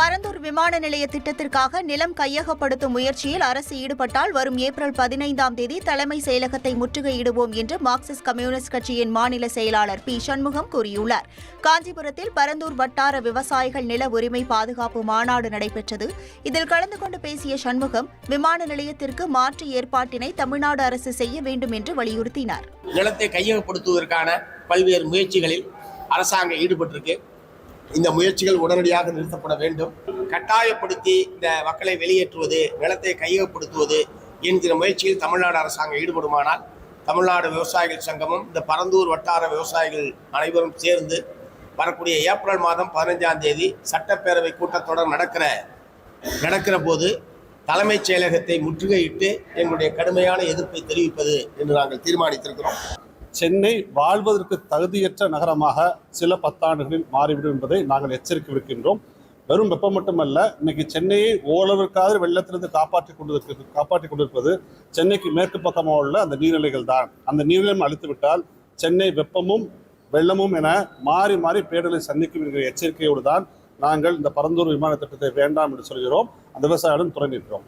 பரந்தூர் விமான நிலைய திட்டத்திற்காக நிலம் கையகப்படுத்தும் முயற்சியில் அரசு ஈடுபட்டால் வரும் ஏப்ரல் 15ஆம் தேதி தலைமை செயலகத்தை முற்றுகையிடுவோம் என்று மார்க்சிஸ்ட் கம்யூனிஸ்ட் கட்சியின் மாநில செயலாளர் பி. சண்முகம் கூறியுள்ளார். காஞ்சிபுரத்தில் பரந்தூர் வட்டார விவசாயிகள் நில உரிமை பாதுகாப்பு மாநாடு நடைபெற்றது. இதில் கலந்து கொண்டு பேசிய சண்முகம், விமான நிலையத்திற்கு மாற்று ஏற்பாட்டினை தமிழ்நாடு அரசு செய்ய வேண்டும் என்று வலியுறுத்தினார். நிலத்தை கையகப்படுத்துவதற்கான பல்வேறு முயற்சிகளில் அரசாங்கம் ஈடுபட்டிருக்கு. இந்த முயற்சிகள் உடனடியாக நிறுத்தப்பட வேண்டும். கட்டாயப்படுத்தி இந்த மக்களை வெளியேற்றுவது, நிலத்தை கையகப்படுத்துவது என்கிற முயற்சியில் தமிழ்நாடு அரசாங்கம் ஈடுபடுமானால் தமிழ்நாடு விவசாயிகள் சங்கமும் இந்த பரந்தூர் வட்டார விவசாயிகள் அனைவரும் சேர்ந்து வரக்கூடிய ஏப்ரல் மாதம் 15ஆம் தேதி சட்டப்பேரவை கூட்டத்தொடர் நடக்கிற போது தலைமைச் செயலகத்தை முற்றுகையிட்டு எங்களுடைய கடுமையான எதிர்ப்பை தெரிவிப்பது என்று நாங்கள் தீர்மானித்திருக்கிறோம். சென்னை வாழ்வதற்கு தகுதியற்ற நகரமாக சில 10 ஆண்டுகளில் மாறிவிடும் என்பதை நாங்கள் எச்சரிக்கை விடுக்கின்றோம். வெறும் வெப்பம் மட்டுமல்ல, இன்னைக்கு சென்னையை ஓரளவிற்காவது வெள்ளத்திலிருந்து காப்பாற்றிக் கொண்டிருப்பது சென்னைக்கு மேற்கு பக்கமாக உள்ள அந்த நீர்நிலைகள் தான். அந்த நீர்நிலையம் அழித்துவிட்டால் சென்னை வெப்பமும் வெள்ளமும் என மாறி மாறி பேடலை சந்திக்கும் என்கிற எச்சரிக்கையோடு தான் நாங்கள் இந்த பரந்தூர் விமான திட்டத்தை வேண்டாம் என்று சொல்கிறோம். அந்த விவசாயிகளும் துறை நிற்கிறோம்.